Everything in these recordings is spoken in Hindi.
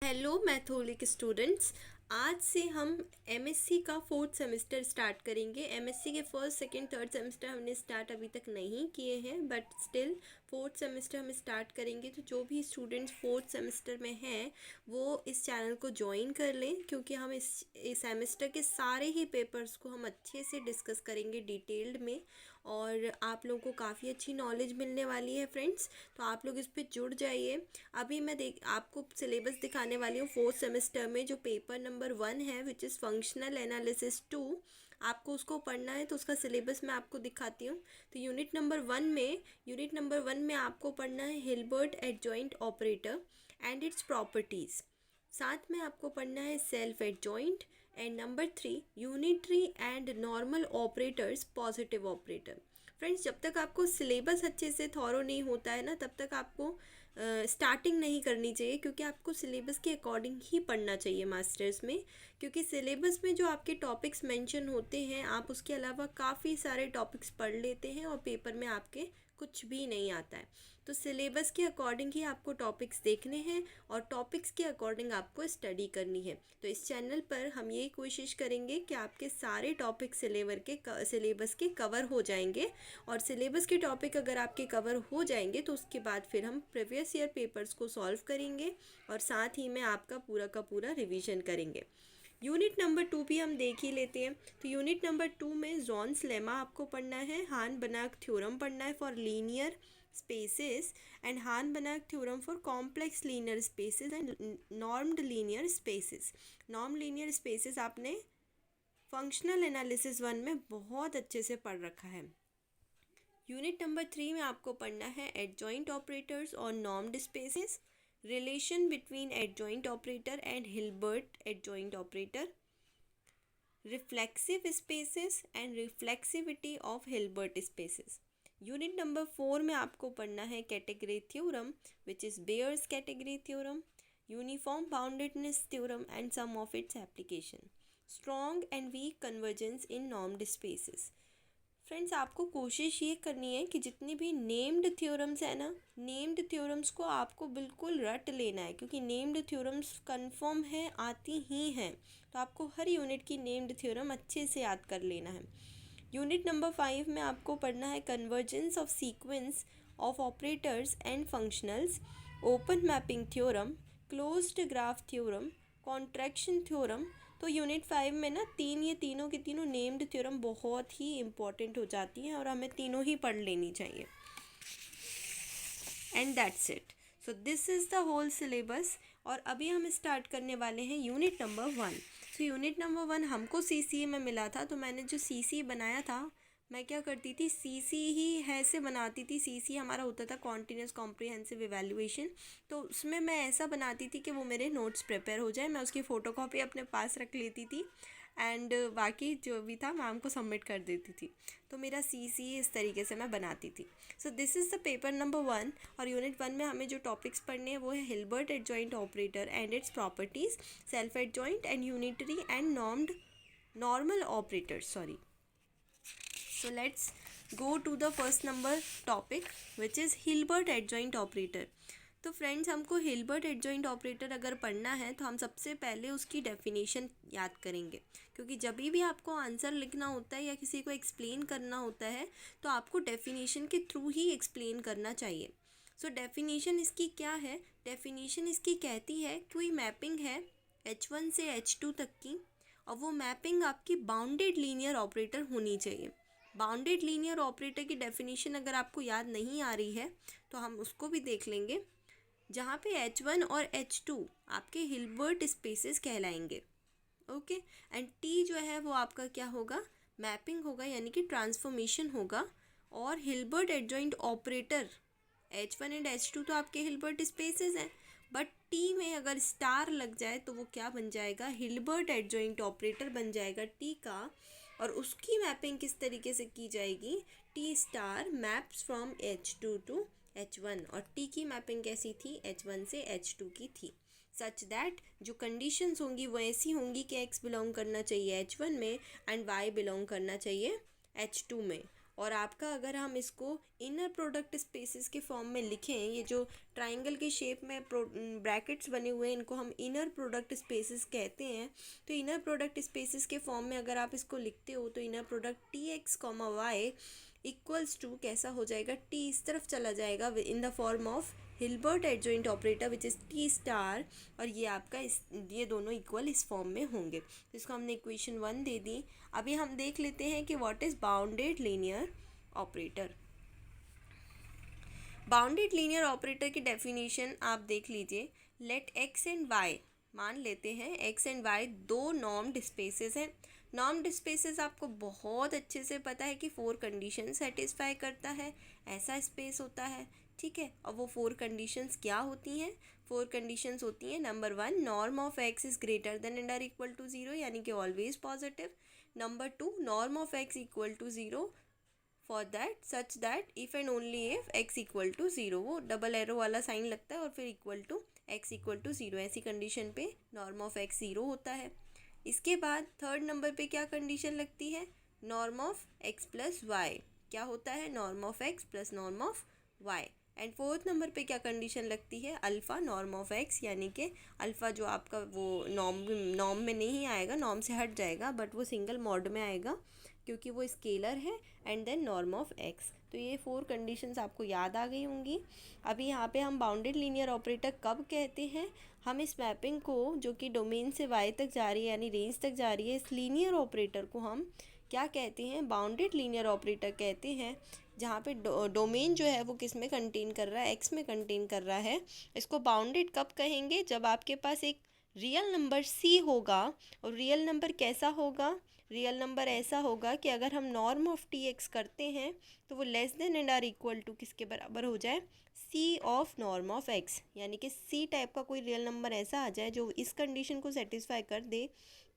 Hello मैथोलिक students. आज से हम एमएससी का फोर्थ सेमेस्टर स्टार्ट करेंगे। एमएससी के फर्स्ट सेकंड थर्ड सेमेस्टर हमने स्टार्ट अभी तक नहीं किए हैं, बट स्टिल फोर्थ सेमेस्टर हम स्टार्ट करेंगे। तो जो भी स्टूडेंट्स फोर्थ सेमेस्टर में हैं वो इस चैनल को ज्वाइन कर लें, क्योंकि हम इस सेमेस्टर के सारे ही पेपर्स को हम अच्छे से डिस्कस करेंगे डिटेल्ड में, और आप लोगों को काफ़ी अच्छी नॉलेज मिलने वाली है फ्रेंड्स। तो आप लोग इस पर जुड़ जाइए। अभी मैं आपको सिलेबस दिखाने वाली हूँ फोर्थ सेमेस्टर में, जो पेपर नंबर 1 है विच इज़ फंक्शनल एनालिसिस 2। आपको उसको पढ़ना है तो उसका सिलेबस मैं आपको दिखाती हूँ। तो यूनिट नंबर 1 में आपको पढ़ना है Hilbert adjoint operator and it's properties. साथ में आपको पढ़ना है self adjoint. And number 3 unitary and normal operators positive operator. Friends, जब तक आपको सिलेबस अच्छे से थॉरो नहीं होता है ना, तब तक आपको स्टार्टिंग नहीं करनी चाहिए, क्योंकि आपको सिलेबस के अकॉर्डिंग ही पढ़ना चाहिए मास्टर्स में। क्योंकि सिलेबस में जो आपके टॉपिक्स मेंशन होते हैं, आप उसके अलावा काफ़ी सारे टॉपिक्स पढ़ लेते हैं और पेपर में आपके कुछ भी नहीं आता है। तो सिलेबस के अकॉर्डिंग ही आपको टॉपिक्स देखने हैं और टॉपिक्स के अकॉर्डिंग आपको स्टडी करनी है। तो इस चैनल पर हम यही कोशिश करेंगे कि आपके सारे टॉपिक सिलेबस के कवर हो जाएंगे। और सिलेबस के टॉपिक अगर आपके कवर हो जाएंगे तो उसके बाद फिर हम प्रीवियस ईयर पेपर्स को सॉल्व करेंगे और साथ ही में आपका पूरा का पूरा रिवीजन करेंगे। यूनिट नंबर 2 भी हम देख ही लेते हैं। तो यूनिट नंबर 2 में जॉन्स लेमा आपको पढ़ना है, हान बनाक थ्योरम पढ़ना है for linear spaces and Hahn Banach theorem for complex linear spaces and normed linear spaces. Norm linear spaces आपने फंक्शनल एनालिसिस 1 में बहुत अच्छे से पढ़ रखा है। यूनिट नंबर 3 में आपको पढ़ना है एडजॉइंट ऑपरेटर्स और normed spaces, relation between adjoint operator and Hilbert adjoint operator, reflexive spaces and reflexivity of Hilbert spaces. Unit number 4 में आपको पढ़ना है category theorem which is Baire's category theorem, uniform boundedness theorem and some of its application, strong and weak convergence in normed spaces. Friends, आपको कोशिश ये करनी है कि जितनी भी नेम्ड थ्योरम्स है ना, नेम्ड थ्योरम्स को आपको बिल्कुल रट लेना है, क्योंकि नेम्ड थ्योरम्स कंफर्म है आती ही हैं। तो आपको हर यूनिट की नेम्ड थ्योरम अच्छे से याद कर लेना है। यूनिट नंबर 5 में आपको पढ़ना है convergence of sequence of operators and functionals, open mapping theorem, closed graph theorem, contraction theorem. तो यूनिट 5 में ना ये तीनों की तीनों नेम्ड थ्योरम बहुत ही इंपॉर्टेंट हो जाती हैं और हमें तीनों ही पढ़ लेनी चाहिए। And that's it. So this is the whole syllabus. और अभी हम स्टार्ट करने वाले हैं यूनिट नंबर 1। तो यूनिट नंबर 1 हमको सीसीए में मिला था, तो मैंने जो सीसीए बनाया था, मैं क्या करती थी, सीसी ही ऐसे बनाती थी। सीसी हमारा होता था कॉन्टीन्यूस कॉम्प्रिहेंसिव इवैल्यूएशन। तो उसमें मैं ऐसा बनाती थी कि वो मेरे नोट्स प्रिपेयर हो जाए, मैं उसकी फ़ोटोकॉपी अपने पास रख लेती थी एंड बाकी जो भी था मैम को सबमिट कर देती थी। तो मेरा सीसी इस तरीके से मैं बनाती थी। सो this is the paper number 1। और यूनिट 1 में हमें जो टॉपिक्स पढ़ने हैं वो है Hilbert adjoint operator and it's properties, self adjoint and unitary and normal operators, sorry. So let's go to the first number topic which is Hilbert adjoint operator। तो फ्रेंड्स, हमको हिल्बर्ट एडजॉइंट ऑपरेटर अगर पढ़ना है तो हम सबसे पहले उसकी डेफिनेशन याद करेंगे, क्योंकि जब भी आपको आंसर लिखना होता है या किसी को एक्सप्लेन करना होता है तो आपको डेफिनेशन के थ्रू ही एक्सप्लेन करना चाहिए। सो डेफिनेशन इसकी क्या है? डेफिनेशन इसकी कहती है कोई मैपिंग है H1 से H2 तक की, और वो मैपिंग आपकी बाउंडेड लीनियर ऑपरेटर होनी चाहिए। बाउंडेड लीनियर ऑपरेटर की डेफिनेशन अगर आपको याद नहीं आ रही है तो हम उसको भी देख लेंगे, जहाँ पे H1 और H2 आपके हिल्बर्ट स्पेसेस कहलाएंगे। ओके। एंड T जो है वो आपका क्या होगा? मैपिंग होगा, यानी कि ट्रांसफॉर्मेशन होगा। और Hilbert adjoint operator H1 and H2 तो आपके हिल्बर्ट स्पेसेस हैं, बट T में अगर स्टार लग जाए तो वो क्या बन जाएगा? हिल्बर्ट एडजॉइंट ऑपरेटर बन जाएगा T का। और उसकी मैपिंग किस तरीके से की जाएगी? T star maps from H2 to H1, और T की मैपिंग कैसी थी? H1 से H2 की थी। सच दैट जो कंडीशंस होंगी वो ऐसी होंगी कि X बिलोंग करना चाहिए H1 में एंड Y बिलोंग करना चाहिए H2 में। और आपका अगर हम इसको इनर प्रोडक्ट स्पेसेस के फॉर्म में लिखें, ये जो ट्राइंगल के शेप में ब्रैकेट्स बने हुए हैं इनको हम इनर प्रोडक्ट स्पेसेस कहते हैं। तो इनर प्रोडक्ट स्पेसेस के फॉर्म में अगर आप इसको लिखते हो तो inner product T X comma Y equals to कैसा हो जाएगा, टी इस तरफ चला जाएगा in the form of Hilbert adjoint operator which is T star, और ये आपका ये दोनों इक्वल इस फॉर्म में होंगे। तो इसको हमने इक्वेशन 1 दे दी। अभी हम देख लेते हैं कि what is bounded linear operator. Bounded linear operator की डेफिनेशन आप देख लीजिए। लेट एक्स एंड वाई, मान लेते हैं एक्स एंड वाई दो नॉर्म्ड स्पेसेस हैं। नॉर्म्ड स्पेसेस आपको बहुत अच्छे से पता है कि 4 कंडीशन सेटिस्फाई करता है, ऐसा स्पेस होता है, ठीक है। और वो 4 कंडीशंस क्या होती हैं? 4 कंडीशंस होती हैं, number 1 norm of X is greater than and or equal to 0, यानी कि always positive. Number 2 norm of X equal to 0 for that such that if and only if X equal to 0, वो डबल एरो वाला साइन लगता है और फिर equal to X equal to 0, ऐसी कंडीशन पे नॉर्म ऑफ एक्स 0 होता है। इसके बाद थर्ड नंबर पे क्या कंडीशन लगती है? Norm of X plus Y, क्या होता है? Norm of X plus norm of Y. And fourth number पे क्या कंडीशन लगती है? अल्फ़ा नॉर्म ऑफ एक्स, यानी कि अल्फ़ा जो आपका वो नॉर्म में नहीं आएगा, नॉर्म से हट जाएगा, बट वो सिंगल मॉड में आएगा क्योंकि वो स्केलर है। And then norm of X. तो ये 4 कंडीशंस आपको याद आ गई होंगी। अभी यहाँ पे हम बाउंडेड लीनियर ऑपरेटर कब कहते हैं? हम इस मैपिंग को जो कि डोमेन से वाई तक जा रही है यानी रेंज तक जा रही है, इस लीनियर ऑपरेटर को हम क्या कहते हैं? बाउंडेड लीनियर ऑपरेटर कहते हैं। जहाँ पे डोमेन जो है वो किस में कंटेन कर रहा है? एक्स में कंटेन कर रहा है। इसको बाउंडेड कब कहेंगे? जब आपके पास एक रियल नंबर सी होगा। और रियल नंबर कैसा होगा? रियल नंबर ऐसा होगा कि अगर हम नॉर्म ऑफ टी एक्स करते हैं तो वो less than and or equal to किसके बराबर हो जाए? C of norm of X, यानी कि सी टाइप का कोई रियल नंबर ऐसा आ जाए जो इस कंडीशन को सेटिस्फाई कर दे,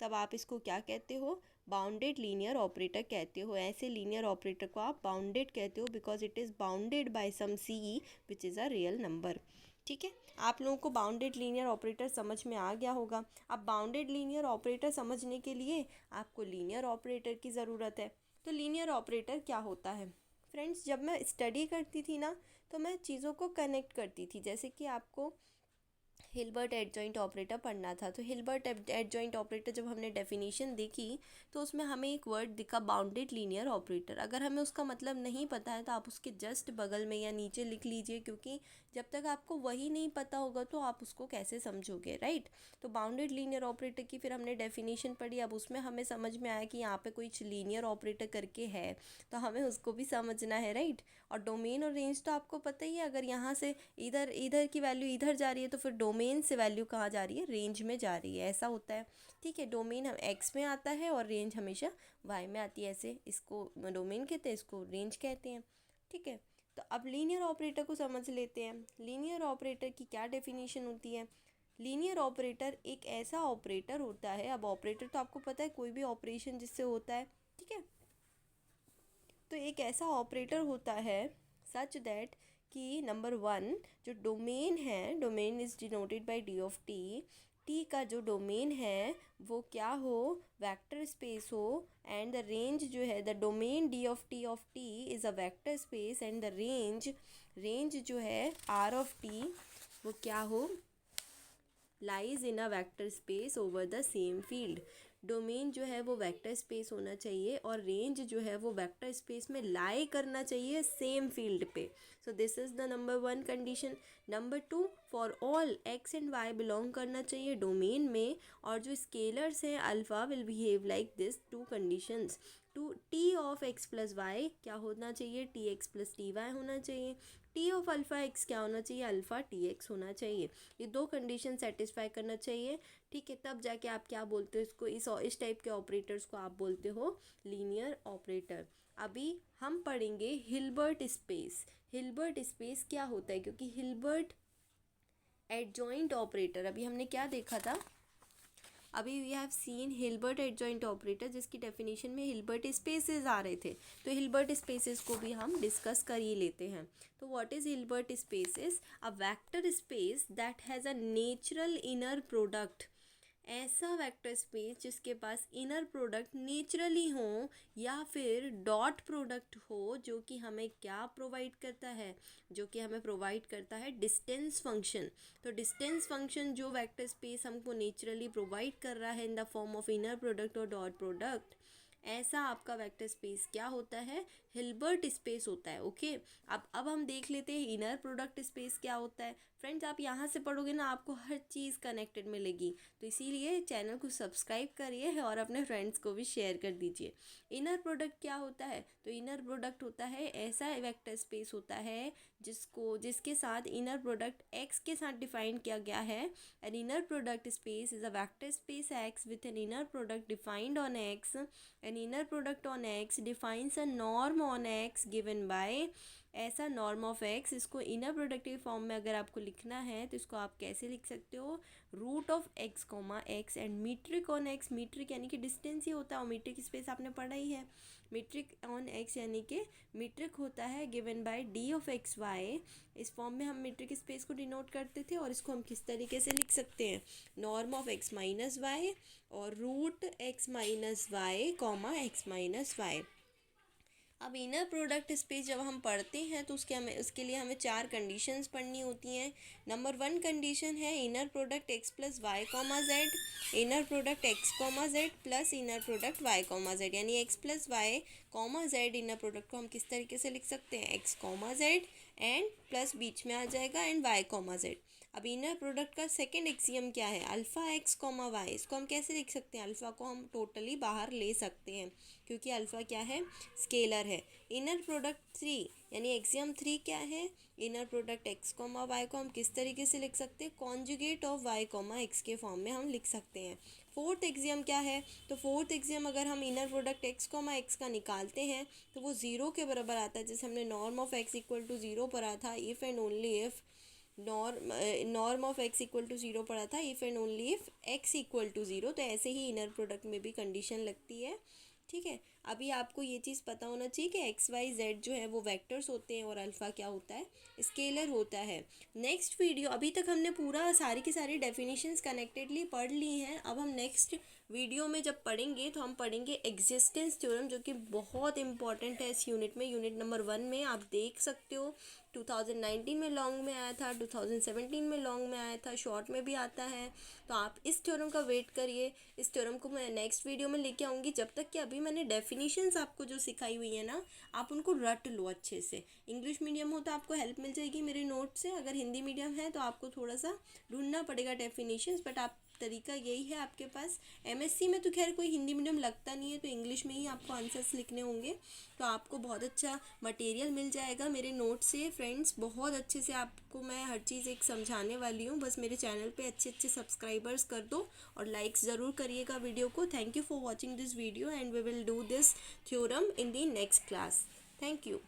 तब आप इसको क्या कहते हो? बाउंडेड लीनियर ऑपरेटर कहते हो। ऐसे लीनियर ऑपरेटर को आप बाउंडेड कहते हो because it is bounded by some C which is a real number, ठीक है। आप लोगों को बाउंडेड लीनियर ऑपरेटर समझ में आ गया होगा। अब बाउंडेड लीनियर ऑपरेटर समझने के लिए आपको लीनियर ऑपरेटर की ज़रूरत है। तो लीनियर ऑपरेटर क्या होता है? फ्रेंड्स, जब मैं स्टडी करती थी ना तो मैं चीज़ों को कनेक्ट करती थी। जैसे कि आपको हिल्बर्ट एडजॉइंट ऑपरेटर पढ़ना था, तो हिल्बर्ट एडजॉइंट ऑपरेटर जब हमने डेफिनेशन देखी तो उसमें हमें एक वर्ड दिखा बाउंडेड लीनियर ऑपरेटर। अगर हमें उसका मतलब नहीं पता है तो आप उसके जस्ट बगल में या नीचे लिख लीजिए, क्योंकि जब तक आपको वही नहीं पता होगा तो आप उसको कैसे समझोगे, राइट। तो बाउंडेड लीनियर ऑपरेटर की फिर हमने डेफिनेशन पढ़ी। अब उसमें हमें समझ में आया कि यहाँ पे कोई लीनियर ऑपरेटर करके है तो हमें उसको भी समझना है, राइट। और डोमेन और रेंज तो आपको पता ही है, अगर यहाँ से इधर इधर की वैल्यू इधर जा रही है तो फिर डोमेन से वैल्यू कहाँ जा रही है? रेंज में जा रही है, ऐसा होता है, ठीक है। डोमेन हम एक्स में आता है और रेंज हमेशा वाई में आती है, ऐसे इसको डोमेन कहते हैं, इसको रेंज कहते हैं, ठीक है। तो अब लीनियर ऑपरेटर को समझ लेते हैं। लीनियर ऑपरेटर की क्या डेफिनेशन होती है? लीनियर ऑपरेटर एक ऐसा ऑपरेटर होता है, अब ऑपरेटर तो आपको पता है कोई भी ऑपरेशन जिससे होता है, ठीक है। तो एक ऐसा ऑपरेटर होता है सच दैट कि नंबर 1 जो डोमेन है, domain is denoted by D of T. T का जो डोमेन है वो क्या हो? वेक्टर स्पेस हो। एंड द रेंज जो है, the domain D of T is a vector space. And the range जो है आर ऑफ टी वो क्या हो? Lies in a vector space over the same field. Domain जो है वो वेक्टर स्पेस होना चाहिए और रेंज जो है वो वेक्टर स्पेस में लाई करना चाहिए सेम फील्ड पे। So this is the number 1 condition. Number 2, for all X and Y belong करना चाहिए डोमेन में, और जो स्केलर्स हैं alpha will behave like this 2 conditions. Two T of X plus Y क्या होना चाहिए? T X plus T Y होना चाहिए। टी ऑफ अल्फ़ा एक्स क्या होना चाहिए? अल्फ़ा टी एक्स होना चाहिए। ये 2 कंडीशन सेटिस्फाई करना चाहिए, ठीक है। तब जाके आप क्या बोलते हो इसको? इस टाइप के ऑपरेटर्स को आप बोलते हो लीनियर ऑपरेटर। अभी हम पढ़ेंगे हिल्बर्ट स्पेस। हिल्बर्ट स्पेस क्या होता है? क्योंकि हिल्बर्ट एडजॉइंट ऑपरेटर, अभी हमने क्या देखा था? अभी we have seen Hilbert adjoint operator, जिसकी डेफिनेशन में हिल्बर्ट स्पेसेस आ रहे थे। तो हिल्बर्ट स्पेसेस को भी हम डिस्कस कर ही लेते हैं। तो what is Hilbert spaces? A vector space that has a natural inner product ऐसा वेक्टर स्पेस जिसके पास इनर प्रोडक्ट नेचुरली हो या फिर डॉट प्रोडक्ट हो, जो कि हमें क्या प्रोवाइड करता है, जो कि हमें प्रोवाइड करता है डिस्टेंस फंक्शन। तो डिस्टेंस फंक्शन जो वेक्टर स्पेस हमको नेचुरली प्रोवाइड कर रहा है इन the form of inner product और डॉट प्रोडक्ट, ऐसा आपका वेक्टर स्पेस क्या होता है, हिल्बर्ट स्पेस होता है। ओके, अब हम देख लेते हैं इनर प्रोडक्ट स्पेस क्या होता है। फ्रेंड्स, आप यहाँ से पढ़ोगे ना, आपको हर चीज़ कनेक्टेड मिलेगी, तो इसीलिए चैनल को सब्सक्राइब करिए और अपने फ्रेंड्स को भी शेयर कर दीजिए। इनर प्रोडक्ट क्या होता है, तो इनर प्रोडक्ट होता है ऐसा वेक्टर स्पेस होता है जिसके साथ इनर प्रोडक्ट x के साथ डिफाइन किया गया है। An inner product space is a vector space x with an inner product defined on x। An inner product on x defines a norm on x given by, ऐसा नॉर्म ऑफ x। इसको इनर प्रोडक्टिव फॉर्म में अगर आपको लिखना है तो इसको आप कैसे लिख सकते हो, root of x comma x and metric on x, metric यानी कि डिस्टेंस ही होता है और मीट्रिक स्पेस आपने पढ़ा ही है। मीट्रिक ऑन x यानी कि मीट्रिक होता है given by D of X Y. इस फॉर्म में हम मीट्रिक स्पेस को डिनोट करते थे और इसको हम किस तरीके से लिख सकते हैं, norm of x minus y और root x minus y comma x minus y. अब इनर प्रोडक्ट स्पेस जब हम पढ़ते हैं तो उसके लिए हमें 4 कंडीशंस पढ़नी होती हैं। नंबर 1 कंडीशन है inner product x plus y comma z, inner product x comma z plus inner product y comma z, यानी x plus y comma z inner product को हम किस तरीके से लिख सकते हैं, x comma z and plus बीच में आ जाएगा एंड y कॉमा जेड। अब इनर प्रोडक्ट का सेकंड एक्सियम क्या है, अल्फ़ा एक्स कॉमा वाई। इसको हम कैसे लिख सकते हैं, अल्फ़ा को हम टोटली बाहर ले सकते हैं क्योंकि अल्फ़ा क्या है, स्केलर है। इनर प्रोडक्ट 3 यानी एक्सियम 3 क्या है, inner product x comma Y को हम किस तरीके से लिख सकते हैं, conjugate of y comma x के फॉर्म में हम लिख सकते हैं। फोर्थ एक्सियम क्या है, तो फोर्थ एक्सियम अगर हम inner product x comma x का निकालते हैं तो वो 0 के बराबर आता है, जैसे हमने norm of x equal to 0 पढ़ा था, if and only if norm of x equal to 0 पढ़ा था, if and only if x equal to 0। तो ऐसे ही इनर प्रोडक्ट में भी कंडीशन लगती है। ठीक है, अभी आपको ये चीज़ पता होना चाहिए कि एक्स वाई जेड जो है वो वेक्टर्स होते हैं और अल्फ़ा क्या होता है, स्केलर होता है। नेक्स्ट वीडियो, अभी तक हमने पूरा सारी की सारी डेफिनेशंस कनेक्टेडली पढ़ ली हैं। अब हम नेक्स्ट वीडियो में जब पढ़ेंगे तो हम पढ़ेंगे एग्जिस्टेंस थ्योरम, जो कि बहुत इंपॉर्टेंट है इस यूनिट में। यूनिट नंबर 1 में आप देख सकते हो 2019 में लॉन्ग में आया था, 2017 में लॉन्ग में आया था, शॉर्ट में भी आता है। तो आप इस थ्योरम का वेट करिए, इस थ्योरम को मैं नेक्स्ट वीडियो में लेके आऊँगी। जब तक कि अभी मैंने डेफिनेशंस आपको जो सिखाई हुई है ना, आप उनको रट लो अच्छे से। इंग्लिश मीडियम हो तो आपको हेल्प मिल जाएगी मेरे नोट से, अगर हिंदी मीडियम है तो आपको थोड़ा सा ढूंढना पड़ेगा डेफिनेशंस, बट आप तरीका यही है आपके पास। एमएससी में तो खैर कोई हिंदी मीडियम लगता नहीं है, तो इंग्लिश में ही आपको आंसर्स लिखने होंगे, तो आपको बहुत अच्छा मटेरियल मिल जाएगा मेरे नोट से। फ्रेंड्स, बहुत अच्छे से आपको मैं हर चीज़ एक समझाने वाली हूँ, बस मेरे चैनल पे अच्छे अच्छे सब्सक्राइबर्स कर दो और लाइक्स ज़रूर करिएगा वीडियो को। Thank you for watching this video and we will do this theorem in the next class. Thank you.